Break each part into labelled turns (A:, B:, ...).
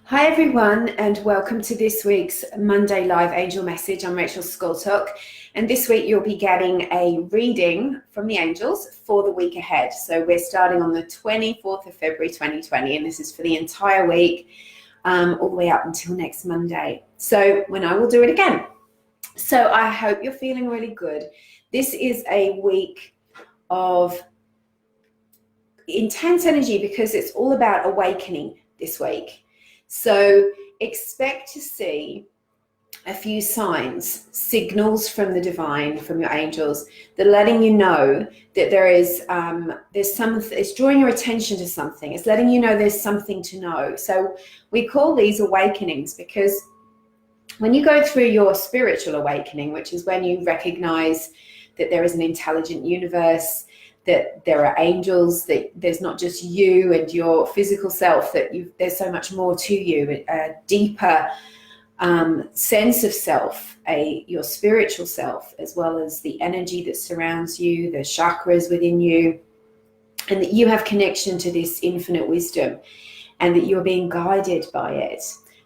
A: Hi everyone, and welcome to this week's Monday Live Angel Message. I'm Rachel Scoltock, and this week you'll be getting a reading from the angels for the week ahead. So we're starting on the 24th of February 2020, and this is for the entire week, all the way up until next Monday. So when I will do it again. So I hope you're feeling really good. This is a week of intense energy because it's all about awakening this week. So expect to see a few signs, signals from the divine, from your angels, that are letting you know that there's something. It's drawing your attention to something. It's letting you know there's something to know. So we call these awakenings because when you go through your spiritual awakening, which is when you recognize that there is an intelligent universe, that there are angels, that there's not just you and your physical self, that there's so much more to you, a deeper sense of self, your spiritual self, as well as the energy that surrounds you, the chakras within you, and that you have connection to this infinite wisdom and that you're being guided by it.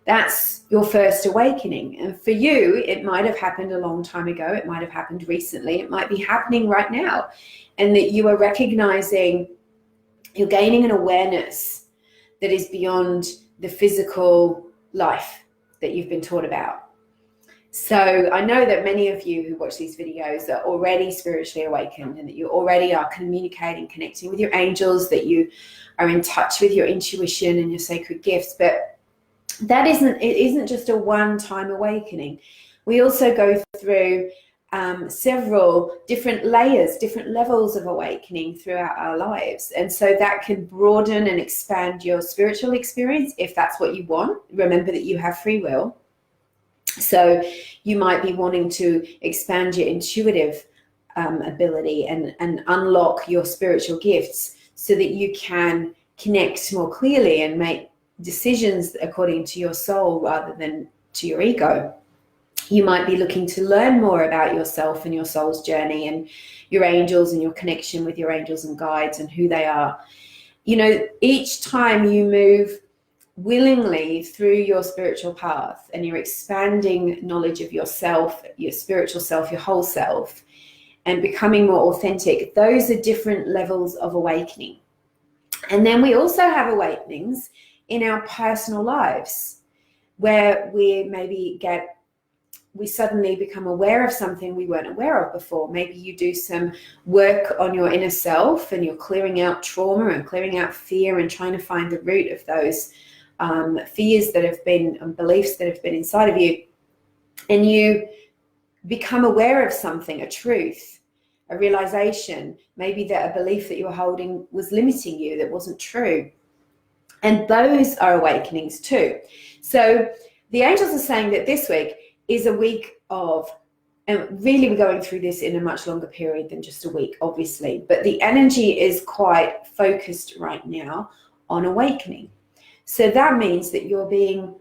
A: That's your first awakening. And for you, it might have happened a long time ago. It might have happened recently. It might be happening right now. And that you are recognizing, you're gaining an awareness that is beyond the physical life that you've been taught about. So I know that many of you who watch these videos are already spiritually awakened, and that you already are communicating, connecting with your angels, that you are in touch with your intuition and your sacred gifts. But it isn't just a one-time awakening. We also go through several different layers, different levels of awakening throughout our lives. And so that can broaden and expand your spiritual experience if that's what you want. Remember that you have free will. So you might be wanting to expand your intuitive ability and unlock your spiritual gifts so that you can connect more clearly and make decisions according to your soul rather than to your ego. You might be looking to learn more about yourself and your soul's journey and your angels and your connection with your angels and guides and who they are. You know, each time you move willingly through your spiritual path and you're expanding knowledge of yourself, your spiritual self, your whole self, and becoming more authentic, those are different levels of awakening. And then we also have awakenings in our personal lives where we suddenly become aware of something we weren't aware of before. Maybe you do some work on your inner self and you're clearing out trauma and clearing out fear and trying to find the root of those fears that have been, and beliefs that have been inside of you. And you become aware of something, a truth, a realization, maybe that a belief that you were holding was limiting you, that wasn't true. And those are awakenings too. So the angels are saying that this week is a week of, and really we're going through this in a much longer period than just a week, obviously, but the energy is quite focused right now on awakening. So that means that you're being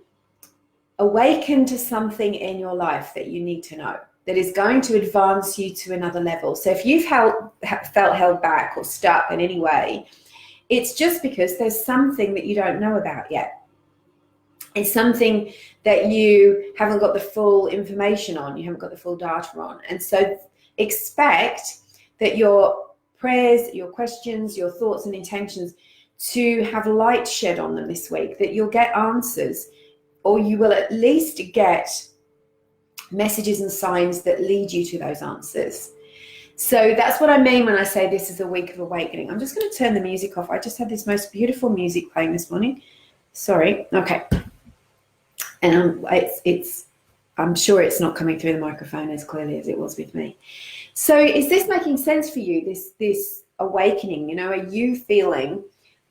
A: awakened to something in your life that you need to know, that is going to advance you to another level. So if you've felt held back or stuck in any way, it's just because there's something that you don't know about yet. It's something that you haven't got the full information on, you haven't got the full data on. And so expect that your prayers, your questions, your thoughts and intentions to have light shed on them this week, that you'll get answers, or you will at least get messages and signs that lead you to those answers. So that's what I mean when I say this is a week of awakening. I'm just going to turn the music off. I just had this most beautiful music playing this morning. Sorry. Okay. And I'm sure it's not coming through the microphone as clearly as it was with me. So is this making sense for you, this awakening? You know, are you feeling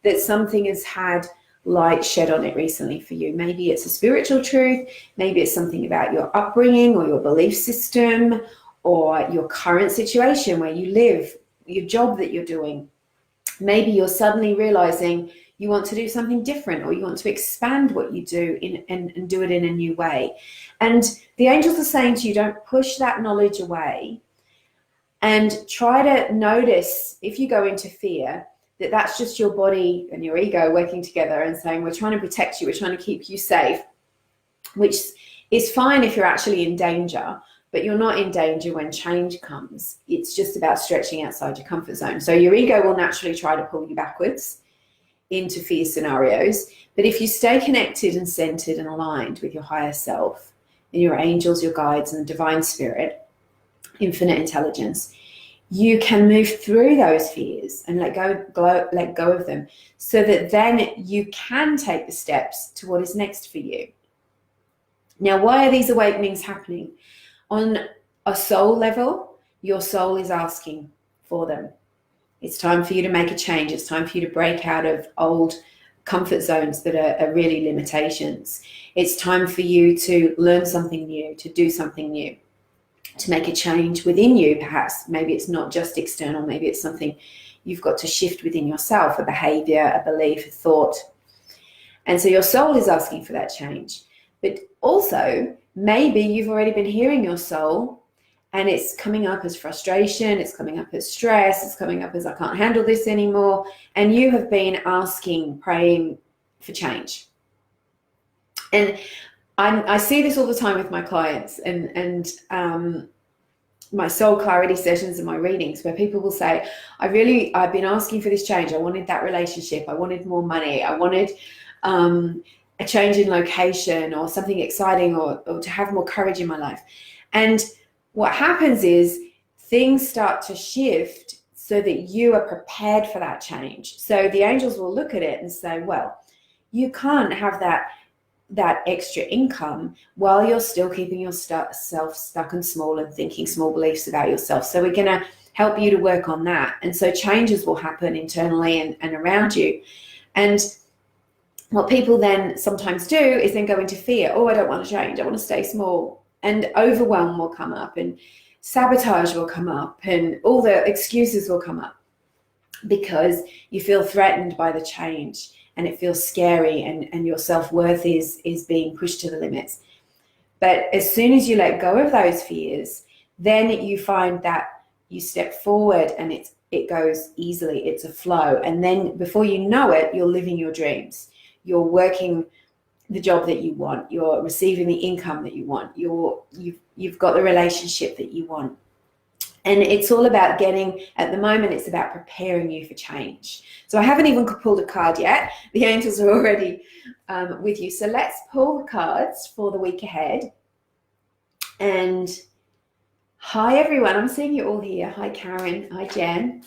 A: that something has had light shed on it recently for you? Maybe it's a spiritual truth. Maybe it's something about your upbringing or your belief system or your current situation where you live, your job that you're doing. Maybe you're suddenly realizing you want to do something different, or you want to expand what you do and do it in a new way. And the angels are saying to you, don't push that knowledge away, and try to notice, if you go into fear, that's just your body and your ego working together and saying, we're trying to protect you, we're trying to keep you safe, which is fine if you're actually in danger, but you're not in danger when change comes. It's just about stretching outside your comfort zone. So your ego will naturally try to pull you backwards into fear scenarios. But if you stay connected and centered and aligned with your higher self and your angels, your guides, and the divine spirit, infinite intelligence, you can move through those fears and let go of them, so that then you can take the steps to what is next for you. Now, why are these awakenings happening? On a soul level, your soul is asking for them. It's time for you to make a change. It's time for you to break out of old comfort zones that are really limitations. It's time for you to learn something new, to do something new, to make a change within you, perhaps. Maybe it's not just external. Maybe it's something you've got to shift within yourself, a behavior, a belief, a thought. And so your soul is asking for that change. But also, maybe you've already been hearing your soul, and it's coming up as frustration, it's coming up as stress, it's coming up as I can't handle this anymore. And you have been asking, praying for change. And I see this all the time with my clients and my soul clarity sessions and my readings, where people will say, I've been asking for this change. I wanted that relationship. I wanted more money. I wanted a change in location or something exciting, or to have more courage in my life. And what happens is things start to shift so that you are prepared for that change. So the angels will look at it and say, well, you can't have that extra income while you're still keeping yourself stuck and small and thinking small beliefs about yourself. So we're going to help you to work on that. And so changes will happen internally and around you. And what people then sometimes do is then go into fear. Oh, I don't want to change. I want to stay small. And overwhelm will come up, and sabotage will come up, and all the excuses will come up because you feel threatened by the change, and it feels scary, and your self-worth is being pushed to the limits. But as soon as you let go of those fears, then you find that you step forward and it goes easily. It's a flow. And then before you know it, you're living your dreams. You're working the job that you want, you're receiving the income that you want, you've got the relationship that you want. And it's all about at the moment, it's about preparing you for change. So I haven't even pulled a card yet. The angels are already with you. So let's pull the cards for the week ahead. And hi, everyone. I'm seeing you all here. Hi, Karen. Hi, Jen.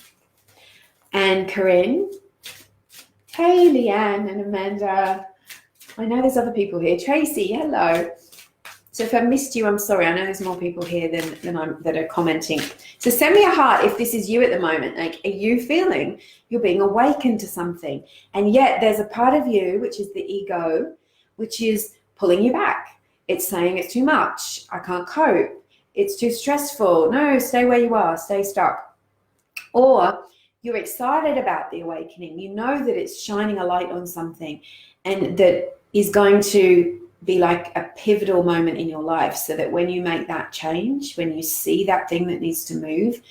A: And Corinne. Hey, Leanne and Amanda. I know there's other people here. Tracy, hello. So if I missed you, I'm sorry. I know there's more people here that are commenting. So send me a heart if this is you at the moment. Like, are you feeling you're being awakened to something? And yet there's a part of you, which is the ego, which is pulling you back. It's saying it's too much. I can't cope. It's too stressful. No, stay where you are. Stay stuck. Or you're excited about the awakening. You know that it's shining a light on something and that is going to be like a pivotal moment in your life, so that when you make that change, when you see that thing that needs to move,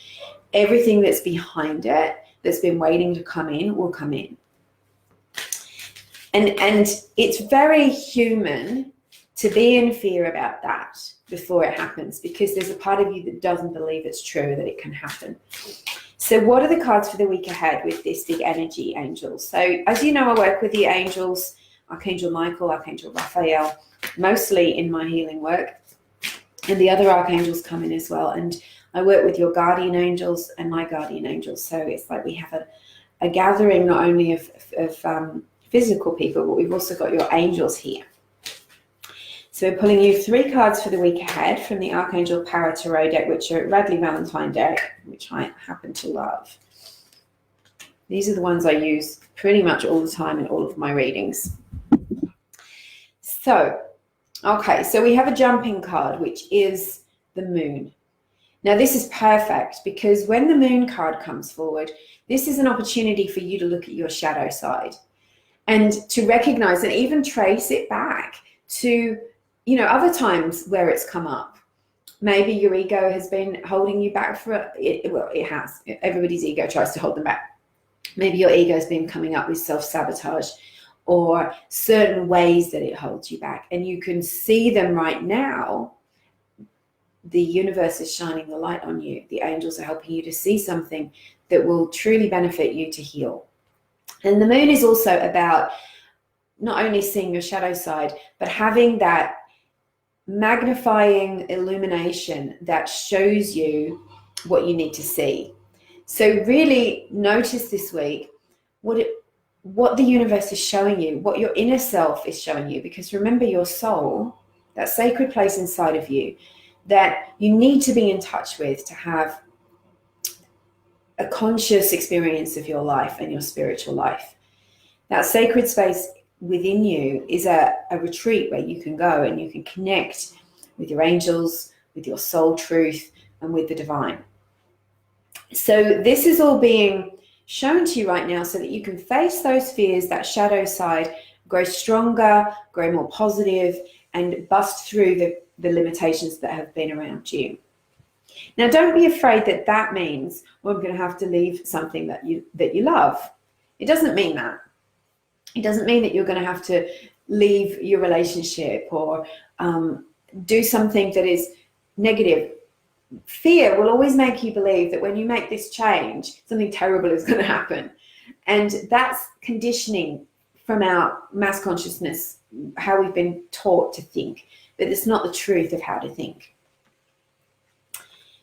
A: everything that's behind it, that's been waiting to come in, will come in. And it's very human to be in fear about that before it happens, because there's a part of you that doesn't believe it's true that it can happen. So what are the cards for the week ahead with this big energy, angels? So as you know, I work with the angels, Archangel Michael, Archangel Raphael, mostly in my healing work. And the other archangels come in as well. And I work with your guardian angels and my guardian angels. So it's like we have a gathering not only of physical people, but we've also got your angels here. So we're pulling you 3 cards for the week ahead from the Archangel Power Tarot deck, which are Radley Valentine deck, which I happen to love. These are the ones I use pretty much all the time in all of my readings. So, okay, so we have a jumping card, which is the moon. Now, this is perfect because when the moon card comes forward, this is an opportunity for you to look at your shadow side and to recognize and even trace it back to, you know, other times where it's come up. Maybe your ego has been holding you back for it. Well, it has. Everybody's ego tries to hold them back. Maybe your ego's been coming up with self-sabotage or certain ways that it holds you back, and you can see them right now. The universe is shining the light on you. The angels are helping you to see something that will truly benefit you to heal. And the moon is also about not only seeing your shadow side, but having that magnifying illumination that shows you what you need to see. So really notice this week what the universe is showing you, what your inner self is showing you, because remember, your soul, that sacred place inside of you that you need to be in touch with to have a conscious experience of your life and your spiritual life. That sacred space within you is a retreat where you can go and you can connect with your angels, with your soul truth, and with the divine. So this is all being shown to you right now so that you can face those fears, that shadow side, grow stronger, grow more positive, and bust through the limitations that have been around you. Now, don't be afraid that that means, well, I'm going to have to leave something that you love. It doesn't mean that. It doesn't mean that you're going to have to leave your relationship or do something that is negative. Fear will always make you believe that when you make this change, something terrible is going to happen. And that's conditioning from our mass consciousness, how we've been taught to think, but it's not the truth of how to think.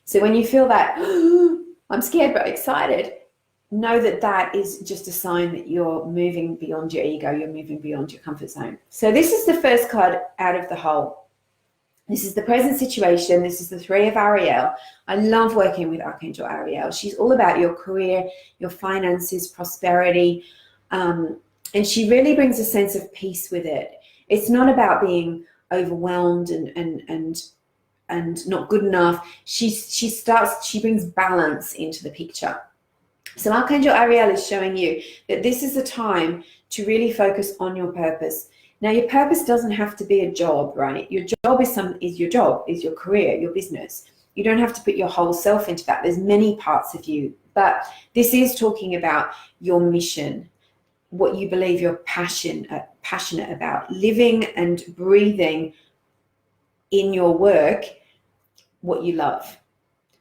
A: So when you feel that, I'm scared but excited, know that that is just a sign that you're moving beyond your ego, you're moving beyond your comfort zone. So this is the first card out of the hole. This is the present situation. This is the 3 of Ariel. I love working with Archangel Ariel. She's all about your career, your finances, prosperity, and she really brings a sense of peace with it. It's not about being overwhelmed and not good enough. She brings balance into the picture. So Archangel Ariel is showing you that this is a time to really focus on your purpose. Now, your purpose doesn't have to be a job, right? Your job is your career, your business. You don't have to put your whole self into that. There's many parts of you, but this is talking about your mission, what you believe you're passionate about, living and breathing in your work what you love.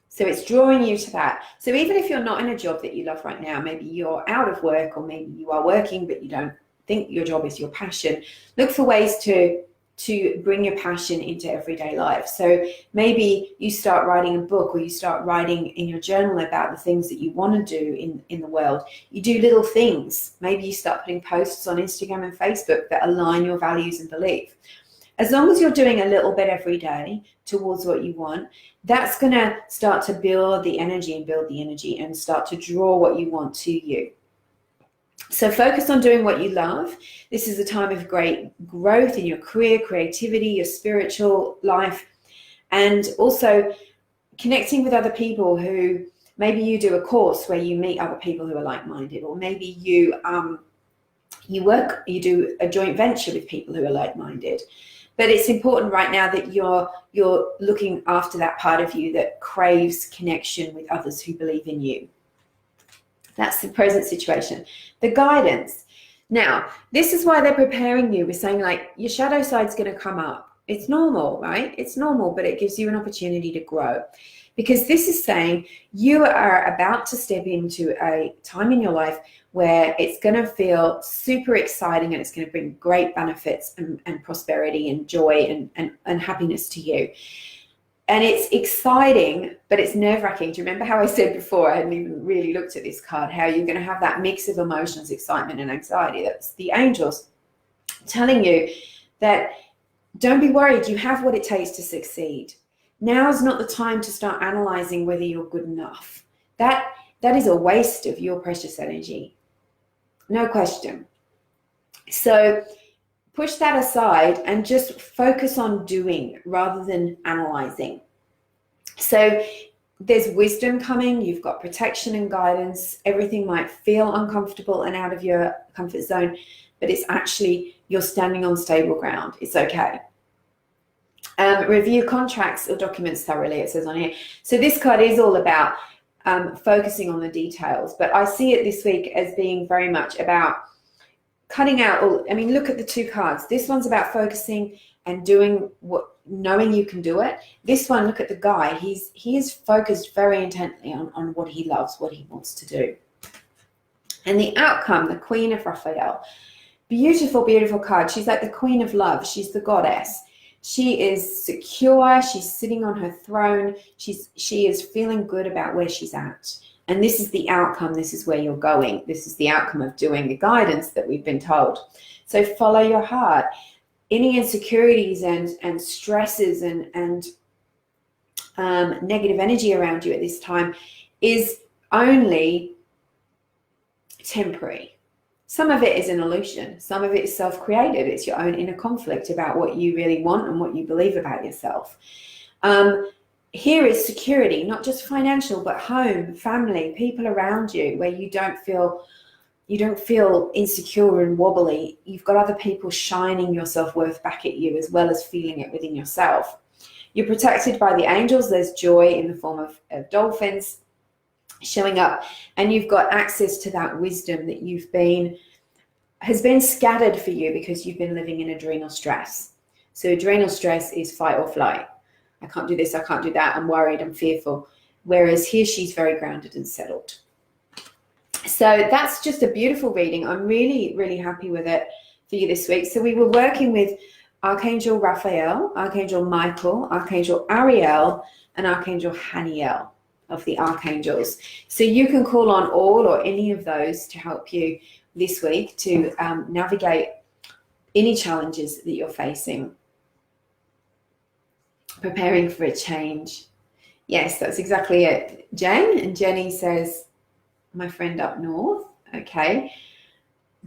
A: So it's drawing you to that. So even if you're not in a job that you love right now, maybe you're out of work, or maybe you are working but you don't think your job is your passion, look for ways to bring your passion into everyday life. So maybe you start writing a book, or you start writing in your journal about the things that you want to do in the world. You do little things. Maybe you start putting posts on Instagram and Facebook that align your values and belief. As long as you're doing a little bit every day towards what you want, that's going to start to build the energy and start to draw what you want to you. So focus on doing what you love. This is a time of great growth in your career, creativity, your spiritual life, and also connecting with other people who, maybe you do a course where you meet other people who are like-minded, or maybe you do a joint venture with people who are like-minded. But it's important right now that you're looking after that part of you that craves connection with others who believe in you. That's the present situation. The guidance. Now, this is why they're preparing you. We're saying, like, your shadow side's going to come up. It's normal, right? It's normal, but it gives you an opportunity to grow. Because this is saying you are about to step into a time in your life where it's going to feel super exciting, and it's going to bring great benefits and prosperity and joy and happiness to you. And it's exciting, but it's nerve-wracking. Do you remember how I said before, I hadn't even really looked at this card, how you're going to have that mix of emotions, excitement and anxiety? That's the angels telling you that don't be worried, you have what it takes to succeed. Now is not the time to start analyzing whether you're good enough. That is a waste of your precious energy. No question. So push that aside and just focus on doing rather than analyzing. So there's wisdom coming. You've got protection and guidance. Everything might feel uncomfortable and out of your comfort zone, but it's actually, you're standing on stable ground. It's okay. Review contracts or documents thoroughly, it says on here. So this card is all about focusing on the details. But I see it this week as being very much about cutting out all, I mean, look at the two cards. This one's about focusing and doing what, knowing you can do it. This one, look at the guy. He is focused very intently on what he loves, what he wants to do. And the outcome, the Queen of Raphael, beautiful, beautiful card. She's like the Queen of Love. She's the goddess. She is secure. She's sitting on her throne. She is feeling good about where she's at. And this is the outcome. This is where you're going. This is the outcome of doing the guidance that we've been told. So follow your heart. Any insecurities and stresses and negative energy around you at this time is only temporary. Some of it is an illusion. Some of it is self-created. It's your own inner conflict about what you really want and what you believe about yourself. Here is security, not just financial, but home, family, people around you, where you don't feel insecure and wobbly. You've got other people shining your self-worth back at you, as well as feeling it within yourself. You're protected by the angels. There's joy in the form of dolphins showing up, and you've got access to that wisdom that has been scattered for you because you've been living in adrenal stress. So adrenal stress is fight or flight. I can't do this, I can't do that, I'm worried, I'm fearful. Whereas here she's very grounded and settled. So that's just a beautiful reading. I'm really, really happy with it for you this week. So we were working with Archangel Raphael, Archangel Michael, Archangel Ariel, and Archangel Haniel of the archangels. So you can call on all or any of those to help you this week to navigate any challenges that you're facing. Preparing for a change. Yes, that's exactly it, Jen. And Jenny says, my friend up north. Okay.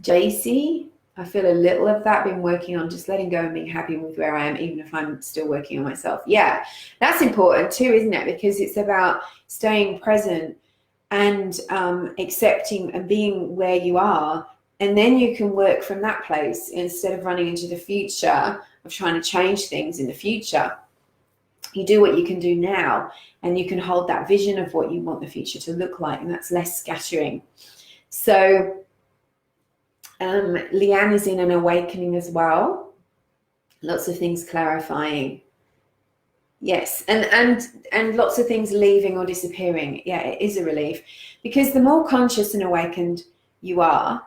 A: JC, I feel a little of that. Been working on just letting go and being happy with where I am, even if I'm still working on myself. Yeah, that's important too, isn't it? Because it's about staying present and accepting and being where you are. And then you can work from that place instead of running into the future of trying to change things in the future. You do what you can do now, and you can hold that vision of what you want the future to look like, and that's less scattering. So Leanne is in an awakening as well. Lots of things clarifying. Yes, and lots of things leaving or disappearing. Yeah, it is a relief, because the more conscious and awakened you are,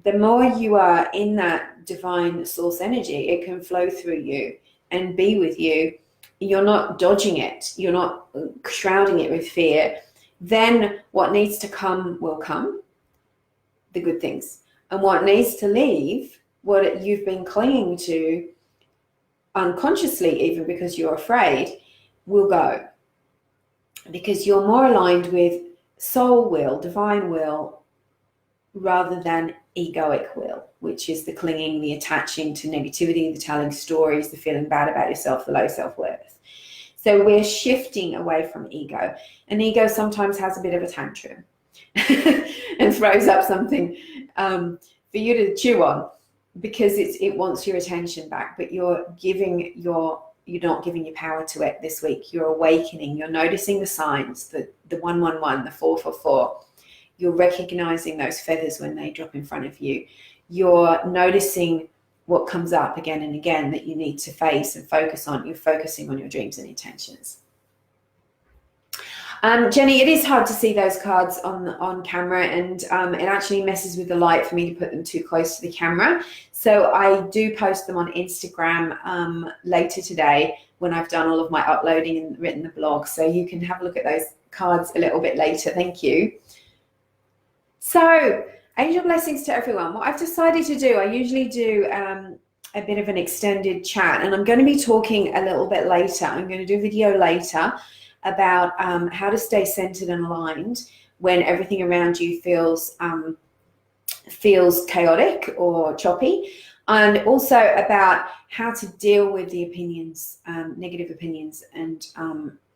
A: the more you are in that divine source energy. It can flow through you and be with you. You're not dodging it. You're not shrouding it with fear. Then what needs to come will come, the good things. And what needs to leave, what you've been clinging to unconsciously, even because you're afraid, will go. Because you're more aligned with soul will, divine will, rather than egoic will, which is the clinging, the attaching to negativity, the telling stories, the feeling bad about yourself, the low self-worth. So we're shifting away from ego. And ego sometimes has a bit of a tantrum and throws up something for you to chew on, because it wants your attention back, but you're not giving your power to it this week. You're awakening. You're noticing the signs, the 111, the 444. You're recognizing those feathers when they drop in front of you. You're noticing what comes up again and again that you need to face and focus on. You're focusing on your dreams and intentions. Jenny, it is hard to see those cards on camera, and it actually messes with the light for me to put them too close to the camera. So I do post them on Instagram later today when I've done all of my uploading and written the blog. So you can have a look at those cards a little bit later. Thank you. So angel blessings to everyone. What I've decided to do, I usually do a bit of an extended chat, and I'm going to be talking a little bit later. I'm going to do a video later about how to stay centered and aligned when everything around you feels chaotic or choppy, and also about how to deal with the opinions, negative opinions, and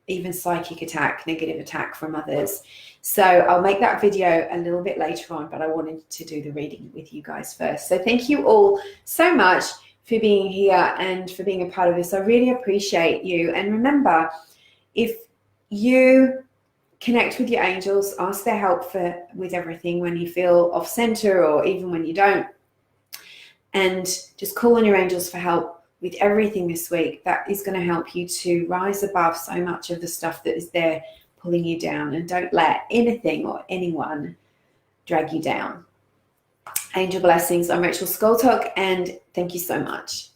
A: even psychic attack, negative attack from others. So I'll make that video a little bit later on, but I wanted to do the reading with you guys first. So thank you all so much for being here and for being a part of this. I really appreciate you. And remember, if you connect with your angels, ask their help with everything when you feel off center or even when you don't. And just call on your angels for help with everything this week. That is going to help you to rise above so much of the stuff that is there pulling you down. And don't let anything or anyone drag you down. Angel blessings. I'm Rachel Scoltock, and thank you so much.